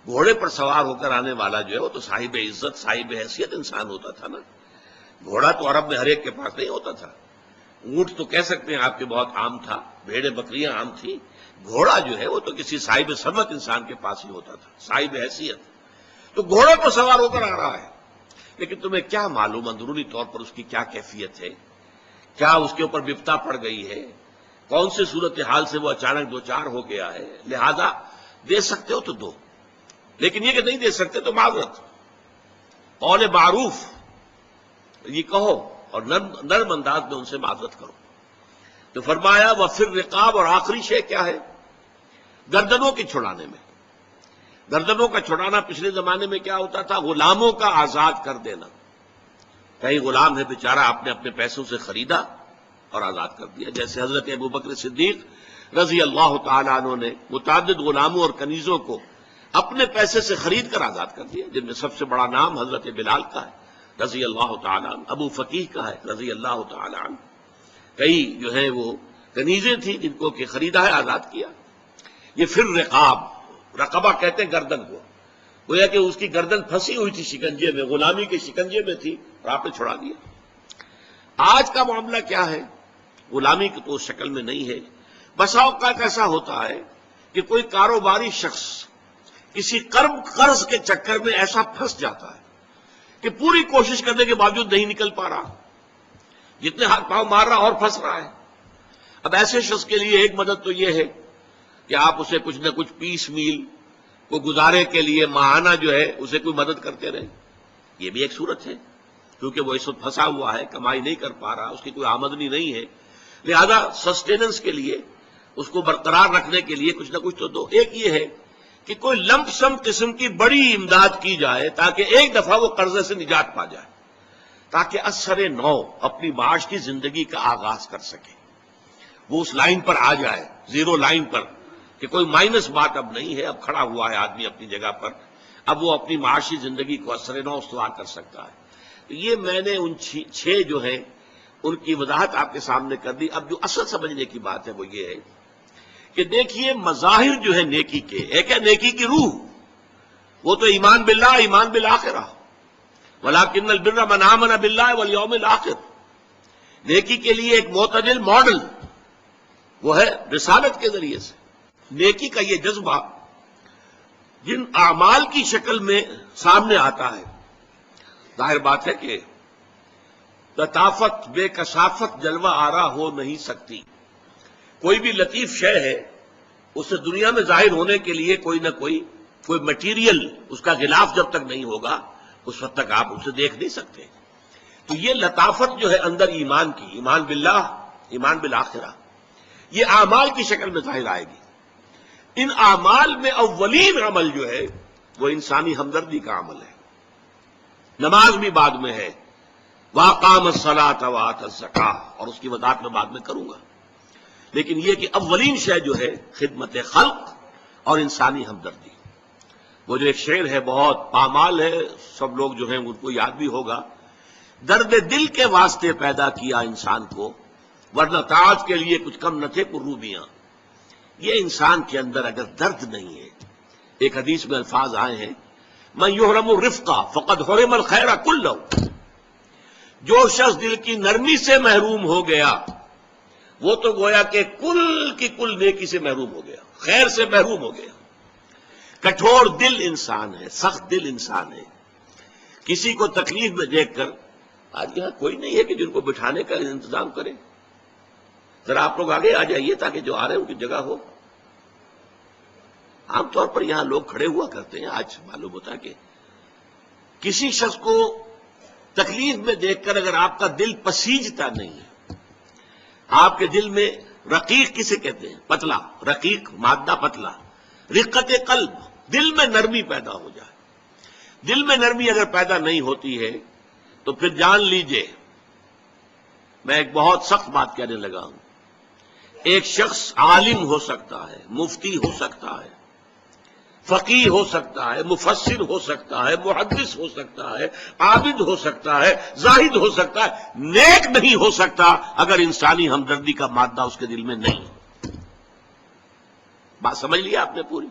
گھوڑے پر سوار ہو کر آنے والا جو ہے وہ تو صاحب عزت، صاحب حیثیت انسان ہوتا تھا نا، گھوڑا تو عرب میں ہر ایک کے پاس نہیں ہوتا تھا، اونٹ تو کہہ سکتے ہیں آپ کے بہت عام تھا، بھیڑیں بکریاں عام تھیں، گھوڑا جو ہے وہ تو کسی صاحب ثروت انسان کے پاس ہی ہوتا تھا، صاحب حیثیت۔ تو گھوڑے پر سوار ہو کر آ رہا ہے، لیکن تمہیں کیا معلوم اندرونی طور پر اس کی کیا کیفیت ہے، کیا اس کے اوپر بپتا پڑ گئی ہے، کون سے صورتحال سے وہ اچانک دوچار ہو گیا ہے، لہذا دے سکتے ہو تو دو، لیکن یہ کہ نہیں دے سکتے تو معذرت، قول معروف یہ کہو اور نرم انداز میں ان سے معذرت کرو۔ تو فرمایا وفر رقاب، اور آخری شے کیا ہے، گردنوں کے چھڑانے میں۔ گردنوں کا چھڑانا پچھلے زمانے میں کیا ہوتا تھا، غلاموں کا آزاد کر دینا، کئی غلام ہے بیچارہ آپ نے اپنے پیسوں سے خریدا اور آزاد کر دیا، جیسے حضرت ابوبکر صدیق رضی اللہ تعالیٰ عنہ نے متعدد غلاموں اور کنیزوں کو اپنے پیسے سے خرید کر آزاد کر دیا، جن میں سب سے بڑا نام حضرت بلال کا ہے رضی اللہ تعالیٰ عنہ، ابو فقیہ کا ہے رضی اللہ تعالیٰ عنہ، کئی جو ہے وہ کنیزیں تھیں جن کو کہ خریدا ہے، آزاد کیا۔ یہ پھر رقبہ کہتے ہیں گردن کو، گویا کہ اس کی گردن پھنسی ہوئی تھی شکنجے میں، غلامی کے شکنجے میں تھی اور آپ نے چھڑا دیا۔ آج کا معاملہ کیا ہے؟ غلامی کی تو اس شکل میں نہیں ہے۔ بسا اوقات ایسا ہوتا ہے کہ کوئی کاروباری شخص کسی قرض کے چکر میں ایسا پھنس جاتا ہے کہ پوری کوشش کرنے کے باوجود نہیں نکل پا رہا، جتنے ہاتھ پاؤں مار رہا اور پھنس رہا ہے۔ اب ایسے شخص کے لیے ایک مدد تو یہ ہے کہ آپ اسے کچھ نہ کچھ پیس میل کو گزارے کے لیے ماہانہ جو ہے اسے کوئی مدد کرتے رہے، یہ بھی ایک صورت ہے، کیونکہ وہ اس وقت پھنسا ہوا ہے، کمائی نہیں کر پا رہا، اس کی کوئی آمدنی نہیں ہے، لہذا سسٹیننس کے لیے اس کو برقرار رکھنے کے لیے کچھ نہ کچھ تو دو۔ ایک یہ ہے کہ کوئی لمپ سم قسم کی بڑی امداد کی جائے تاکہ ایک دفعہ وہ قرضے سے نجات پا جائے، تاکہ اثر نو اپنی معاش کی زندگی کا آغاز کر سکے، وہ اس لائن پر آ جائے، زیرو لائن پر، کہ کوئی مائنس بات اب نہیں ہے، اب کھڑا ہوا ہے آدمی اپنی جگہ پر، اب وہ اپنی معاشی زندگی کو اثر نو استوار کر سکتا ہے۔ تو یہ میں نے ان چھ جو ہیں ان کی وضاحت آپ کے سامنے کر دی۔ اب جو اصل سمجھنے کی بات ہے وہ یہ ہے کہ دیکھیے مظاہر جو ہے نیکی کے، ایک ہے نیکی کی روح، وہ تو ایمان باللہ، ایمان بالآخرہ، ولیکن البر من آمن باللہ والیوم الآخر۔ نیکی کے لیے ایک معتدل ماڈل وہ ہے رسالت کے ذریعے سے۔ نیکی کا یہ جذبہ جن اعمال کی شکل میں سامنے آتا ہے، ظاہر بات ہے کہ لطافت بے کثافت جلوہ آرا ہو نہیں سکتی۔ کوئی بھی لطیف شے ہے اسے دنیا میں ظاہر ہونے کے لیے کوئی نہ کوئی مٹیریل، اس کا غلاف جب تک نہیں ہوگا اس وقت تک آپ اسے دیکھ نہیں سکتے۔ تو یہ لطافت جو ہے اندر ایمان کی، ایمان باللہ، ایمان بالآخرہ، یہ اعمال کی شکل میں ظاہر آئے گی۔ ان اعمال میں اولین عمل جو ہے وہ انسانی ہمدردی کا عمل ہے۔ نماز بھی بعد میں ہے، وَأَقَامَ الصَّلَاةَ وَآتَى الزَّكَاةَ، اور اس کی وضاحت میں بعد میں کروں گا، لیکن یہ کہ اولین شے جو ہے خدمت خلق اور انسانی ہمدردی۔ وہ جو ایک شعر ہے بہت پامال ہے، سب لوگ جو ہیں ان کو یاد بھی ہوگا، درد دل کے واسطے پیدا کیا انسان کو، ورنہ طاعت کے لیے کچھ کم نہ تھے قروبیاں۔ یہ انسان کے اندر اگر درد نہیں ہے، ایک حدیث میں الفاظ آئے ہیں من یحرم الرفق فقد حرم الخیر کلہ، جو شخص دل کی نرمی سے محروم ہو گیا وہ تو گویا کہ کل کی کل نیکی سے محروم ہو گیا، خیر سے محروم ہو گیا۔ کٹھور دل انسان ہے، سخت دل انسان ہے، کسی کو تکلیف میں دیکھ کر، آج یہاں کوئی نہیں ہے کہ جن کو بٹھانے کا انتظام کرے، ذرا آپ لوگ آگے آ جائیے تاکہ جو آ رہے ہیں ان کی جگہ ہو۔ عام طور پر یہاں لوگ کھڑے ہوا کرتے ہیں، آج معلوم ہوتا ہے کہ کسی شخص کو تکلیف میں دیکھ کر اگر آپ کا دل پسیجتا نہیں ہے، آپ کے دل میں رقیق کسے کہتے ہیں؟ پتلا، رقیق مادہ پتلا، رقت قلب، دل میں نرمی پیدا ہو جائے۔ دل میں نرمی اگر پیدا نہیں ہوتی ہے تو پھر جان لیجئے، میں ایک بہت سخت بات کہنے لگا ہوں، ایک شخص عالم ہو سکتا ہے، مفتی ہو سکتا ہے، فقیہ ہو سکتا ہے، مفسر ہو سکتا ہے، محدث ہو سکتا ہے، عابد ہو سکتا ہے، زاہد ہو سکتا ہے، نیک نہیں ہو سکتا اگر انسانی ہمدردی کا مادہ اس کے دل میں نہیں ہے۔ بات سمجھ لیا آپ نے پوری؟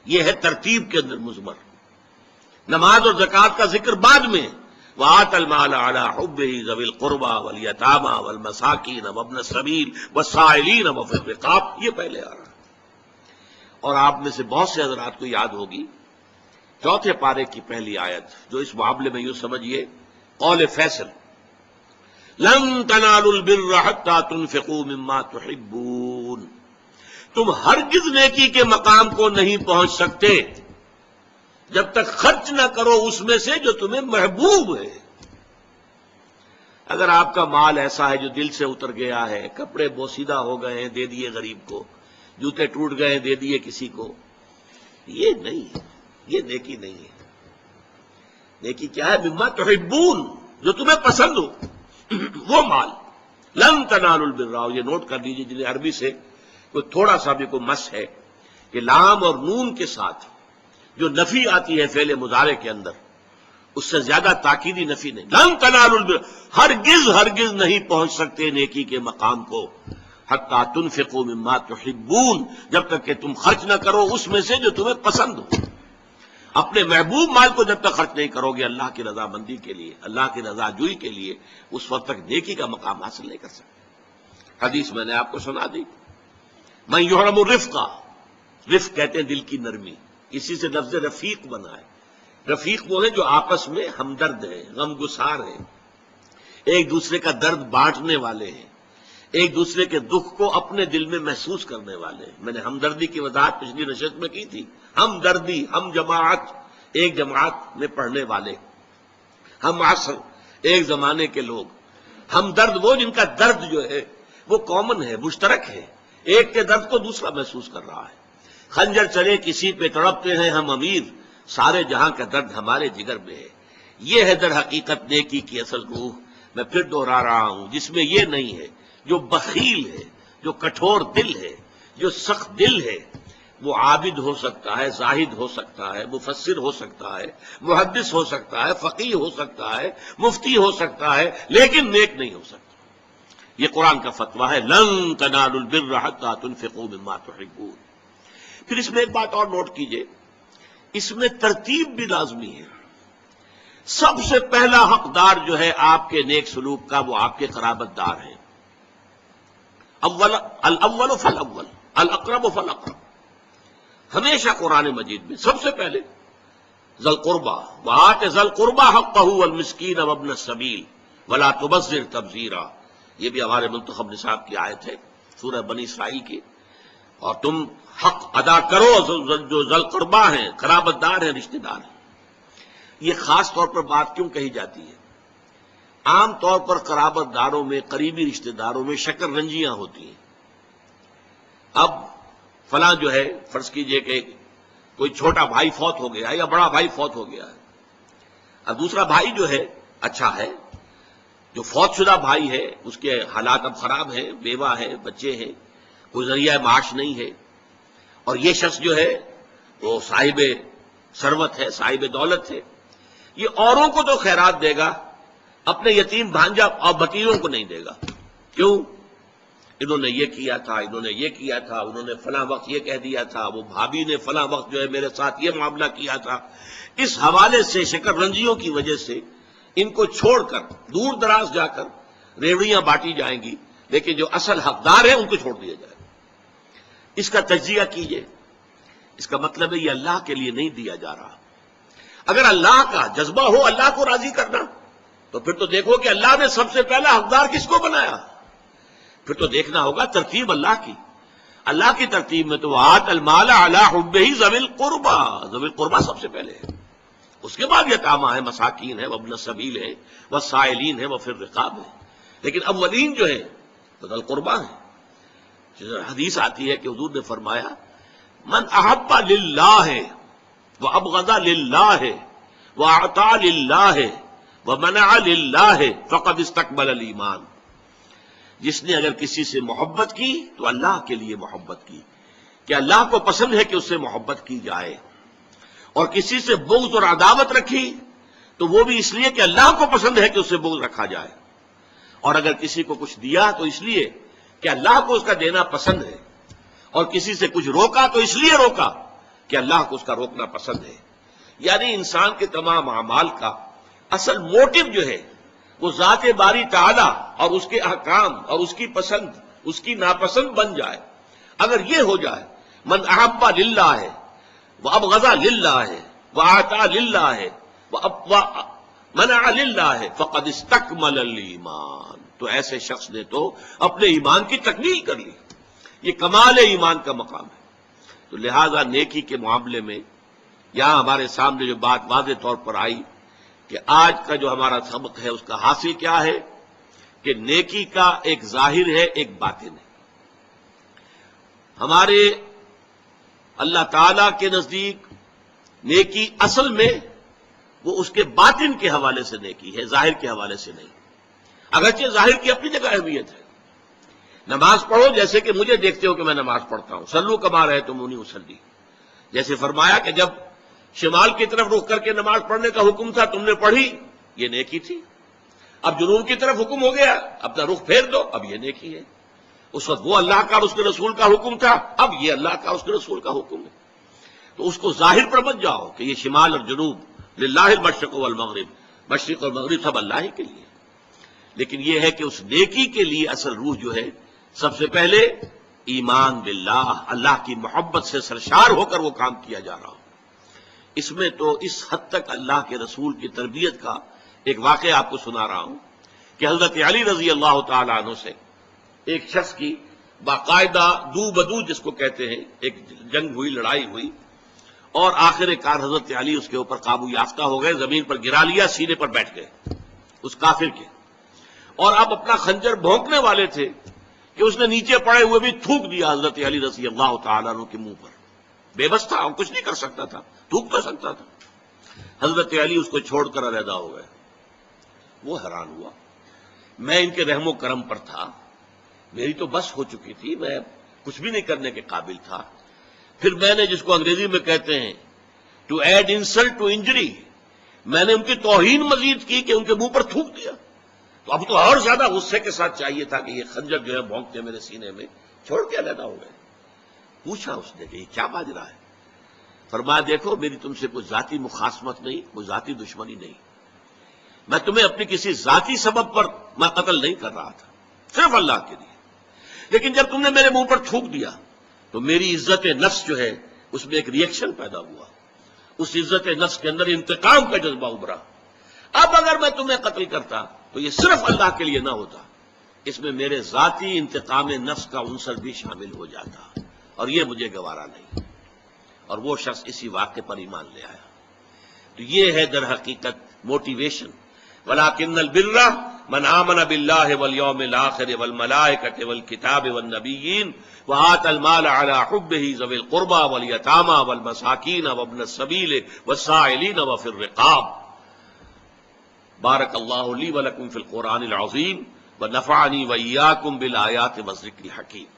یہ ہے ترتیب کے اندر مضمر۔ نماز اور زکوٰۃ کا ذکر بعد میں، وَآتَى الْمَالَ عَلَىٰ حُبِّهِ ذَوِي الْقُرْبَىٰ وَالْيَتَامَىٰ وَالْمَسَاكِينَ وَابْنَ السَّبِيلِ وَالسَّائِلِينَ وَفِي الرِّقَابِ، یہ پہلے آ رہا ہے۔ اور آپ میں سے بہت سے حضرات کو یاد ہوگی چوتھے پارے کی پہلی آیت، جو اس معاملے میں یوں سمجھیے قول فیصل، لَن تَنَالُوا الْبِرَّ حَتَّىٰ تُنفِقُوا مِمَّا تُحِبُّونَ، تم ہرگز نیکی کے مقام کو نہیں پہنچ سکتے جب تک خرچ نہ کرو اس میں سے جو تمہیں محبوب ہے۔ اگر آپ کا مال ایسا ہے جو دل سے اتر گیا ہے، کپڑے بوسیدہ ہو گئے ہیں دے دیے غریب کو، جوتے ٹوٹ گئے دے دیے کسی کو، یہ نہیں ہے، یہ نیکی نہیں ہے۔ نیکی کیا ہے؟ مما تحبون، جو تمہیں پسند ہو وہ مال۔ لن تنالوا البر، یہ نوٹ کر لیجیے جنہیں عربی سے کوئی تھوڑا سا بھی کوئی مس ہے کہ لام اور نون کے ساتھ جو نفی آتی ہے فعل مضارع کے اندر، اس سے زیادہ تاکیدی نفی نہیں. لن تنالوا البر، ہرگز نہیں پہنچ سکتے نیکی کے مقام کو، حتی تنفقوا مما تحبون، جب تک کہ تم خرچ نہ کرو اس میں سے جو تمہیں پسند ہو. اپنے محبوب مال کو جب تک خرچ نہیں کرو گے اللہ کی رضامندی کے لیے، اللہ کی رضا جوئی کے لیے، اس وقت تک نیکی کا مقام حاصل نہیں کر سکتے. حدیث میں نے آپ کو سنا دی. من یحرم الرفق، رفق کہتے ہیں دل کی نرمی، اسی سے لفظ رفیق بنا ہے. رفیق وہ ہیں جو آپس میں ہمدرد ہیں، غم گسار ہیں، ایک دوسرے کا درد بانٹنے والے ہیں، ایک دوسرے کے دکھ کو اپنے دل میں محسوس کرنے والے ہیں. میں نے ہمدردی کی وضاحت پچھلی نشست میں کی تھی. ہمدردی، ہم جماعت، ایک جماعت میں پڑھنے والے، ہم عصر، ایک زمانے کے لوگ. ہمدرد وہ جن کا درد جو ہے وہ کامن ہے، مشترک ہے، ایک کے درد کو دوسرا محسوس کر رہا ہے. خنجر چلے کسی پہ تڑپتے ہیں ہم امیر، سارے جہاں کا درد ہمارے جگر میں ہے. یہ ہے در حقیقت نیکی کی اصل روح. میں پھر دوہرا رہا ہوں، جس میں یہ نہیں ہے. جو بخیل ہے، جو کٹھور دل ہے، جو سخت دل ہے، وہ عابد ہو سکتا ہے، زاہد ہو سکتا ہے، مفسر ہو سکتا ہے، محدث ہو سکتا ہے، فقیہ ہو سکتا ہے، مفتی ہو سکتا ہے، لیکن نیک نہیں ہو سکتا. یہ قرآن کا فتویٰ ہے، لن تنالوا البر حتی تنفقوا مما تحبون. پھر اس میں ایک بات اور نوٹ کیجئے، اس میں ترتیب بھی لازمی ہے. سب سے پہلا حقدار جو ہے آپ کے نیک سلوک کا وہ آپ کے قرابت دار ہیں. الاول فالاول، الاقرب فالاقرب. ہمیشہ قرآن مجید میں سب سے پہلے ذی القربى، وآت ذی القربى حقہ والمسکین وابن السبیل ولا تبذر تبذیرا. یہ بھی ہمارے منتخب نصاب کی آیت ہے سورہ بنی اسرائیل کی. اور تم حق ادا کرو جو ذی القربى ہیں، قرابت دار ہیں، رشتہ دار ہیں. یہ خاص طور پر بات کیوں کہی جاتی ہے؟ عام طور پر قرابت داروں میں، قریبی رشتہ داروں میں شکر رنجیاں ہوتی ہیں. اب فلاں جو ہے، فرض کیجئے کہ کوئی چھوٹا بھائی فوت ہو گیا یا بڑا بھائی فوت ہو گیا ہے. اب دوسرا بھائی جو ہے اچھا ہے، جو فوت شدہ بھائی ہے اس کے حالات اب خراب ہیں، بیوہ ہے، بچے ہیں، کوئی ذریعہ معاش نہیں ہے، اور یہ شخص جو ہے وہ صاحب ثروت ہے، صاحب دولت ہے. یہ اوروں کو تو خیرات دے گا، اپنے یتیم بھانجا اور بتیجوں کو نہیں دے گا. کیوں؟ انہوں نے یہ کیا تھا، انہوں نے یہ کیا تھا، انہوں نے فلاں وقت یہ کہہ دیا تھا، وہ بھابھی نے فلاں وقت جو ہے میرے ساتھ یہ معاملہ کیا تھا. اس حوالے سے شکر رنجیوں کی وجہ سے ان کو چھوڑ کر دور دراز جا کر ریوڑیاں بانٹی جائیں گی، لیکن جو اصل حقدار ہیں ان کو چھوڑ دیا جائے. اس کا تجزیہ کیجئے. اس کا مطلب ہے یہ اللہ کے لیے نہیں دیا جا رہا. اگر اللہ کا جذبہ ہو اللہ کو راضی کرنا، تو پھر تو دیکھو کہ اللہ نے سب سے پہلا حقدار کس کو بنایا. پھر تو دیکھنا ہوگا ترتیب اللہ کی. اللہ کی ترتیب میں تو آت المال علی حبہ ذوی القربى، ذوی القربى سب سے پہلے ہے. اس کے بعد یتامى ہے، مساکین ہے، وابن السبیل ہے، والسائلین ہے، وفی الرقاب ہے. لیکن اولین جو ہے وہ ذوی القربى ہے. حدیث آتی ہے کہ حضور نے فرمایا من احب للہ وابغض للہ واعطى للہ ومنع للہ فقد استقبل الایمان. جس نے اگر کسی سے محبت کی تو اللہ کے لیے محبت کی، کہ اللہ کو پسند ہے کہ اس سے محبت کی جائے. اور کسی سے بغض اور عداوت رکھی تو وہ بھی اس لیے کہ اللہ کو پسند ہے کہ اس سے بغض رکھا جائے. اور اگر کسی کو کچھ دیا تو اس لیے کہ اللہ کو اس کا دینا پسند ہے، اور کسی سے کچھ روکا تو اس لیے روکا کہ اللہ کو اس کا روکنا پسند ہے. یعنی انسان کے تمام اعمال کا اصل موٹو جو ہے وہ ذات باری تعالی اور اس کے احکام اور اس کی پسند، اس کی ناپسند بن جائے. اگر یہ ہو جائے من احب للہ ہے، وابغض للہ ہے، واعطى للہ ہے، ومنع للہ ہے، فقد استکمل الایمان. تو ایسے شخص نے تو اپنے ایمان کی تکمیل کر لی. یہ کمال ایمان کا مقام ہے. تو لہذا نیکی کے معاملے میں یہاں ہمارے سامنے جو بات واضح طور پر آئی کہ آج کا جو ہمارا سبق ہے اس کا حاصل کیا ہے کہ نیکی کا ایک ظاہر ہے، ایک باطن ہے. ہمارے اللہ تعالی کے نزدیک نیکی اصل میں وہ اس کے باطن کے حوالے سے نیکی ہے، ظاہر کے حوالے سے نہیں. اگرچہ ظاہر کی اپنی جگہ اہمیت ہے. نماز پڑھو جیسے کہ مجھے دیکھتے ہو کہ میں نماز پڑھتا ہوں، صلو کما رہے تم انی اصلی. جیسے فرمایا کہ جب شمال کی طرف رخ کر کے نماز پڑھنے کا حکم تھا، تم نے پڑھی، یہ نیکی تھی۔ اب جنوب کی طرف حکم ہو گیا، اپنا رخ پھیر دو، اب یہ نیکی ہے۔ اس وقت وہ اللہ کا اور اس کے رسول کا حکم تھا، اب یہ اللہ کا اور اس کے رسول کا حکم ہے۔ تو اس کو ظاہر پر مت جاؤ کہ یہ شمال اور جنوب للہ المشرق والمغرب، مشرق اور مغرب سب اللہ ہی کے لیے، لیکن یہ ہے کہ اس نیکی کے لیے اصل روح جو ہے سب سے پہلے ایمان باللہ، اللہ کی محبت سے سرشار ہو کر وہ کام کیا جا رہا ہو۔ اس میں تو اس حد تک اللہ کے رسول کی تربیت کا ایک واقعہ آپ کو سنا رہا ہوں کہ حضرت علی رضی اللہ تعالی عنہ سے ایک شخص کی باقاعدہ دو بدو جس کو کہتے ہیں ایک جنگ ہوئی، لڑائی ہوئی، اور آخر کار حضرت علی اس کے اوپر قابو یافتہ ہو گئے، زمین پر گرا لیا، سینے پر بیٹھ گئے اس کافر کے، اور اب اپنا خنجر بھونکنے والے تھے کہ اس نے نیچے پڑے ہوئے بھی تھوک دیا حضرت علی رضی اللہ تعالیٰ عنہ کے منہ پر۔ بے بس تھا، اور کچھ نہیں کر سکتا تھا، تھوک تو سکتا تھا۔ حضرت علی اس کو چھوڑ کر علیحدہ ہو گئے۔ وہ حیران ہوا، میں ان کے رحم و کرم پر تھا، میری تو بس ہو چکی تھی، میں کچھ بھی نہیں کرنے کے قابل تھا، پھر میں نے جس کو انگریزی میں کہتے ہیں to add insult to injury, میں نے ان کی توہین مزید کی کہ ان کے منہ پر تھوک دیا، تو اب تو اور زیادہ غصے کے ساتھ چاہیے تھا کہ یہ خنجر جو ہے بھونکتے میرے سینے میں، چھوڑ کے علیحدہ ہو گئے۔ پوچھا اس نے کہ یہ کیا باز رہا ہے؟ فرمایا دیکھو میری تم سے کوئی ذاتی مخاصمت نہیں، کوئی ذاتی دشمنی نہیں، میں تمہیں اپنی کسی ذاتی سبب پر میں قتل نہیں کر رہا تھا، صرف اللہ کے لیے، لیکن جب تم نے میرے منہ پر تھوک دیا تو میری عزت نفس جو ہے اس میں ایک ری ایکشن پیدا ہوا، اس عزت نفس کے اندر انتقام کا جذبہ ابھرا۔ اب اگر میں تمہیں قتل کرتا تو یہ صرف اللہ کے لیے نہ ہوتا، اس میں میرے ذاتی انتقام نفس کا عنصر بھی شامل ہو جاتا، اور یہ مجھے گوارا نہیں۔ اور وہ شخص اسی واقعے پر ایمان لے آیا۔ تو یہ ہے در حقیقت موٹیویشن، وَلَٰكِنَّ الْبِرَّ مَنْ آمَنَ بِاللَّهِ وَالْيَوْمِ الْآخِرِ وَالْمَلَائِكَةِ وَالْكِتَابِ وَالنَّبِيِّينَ وَآتَى الْمَالَ عَلَىٰ حُبِّهِ ذَوِي الْقُرْبَىٰ وَالْيَتَامَىٰ وَالْمَسَاكِينَ وَابْنَ السَّبِيلِ وَالسَّائِلِينَ وَفِي الرِّقَابِ۔ بارك الله لي ولكم في القرآن العظيم ونفعني وإياكم بالآيات والذكر الحكيم۔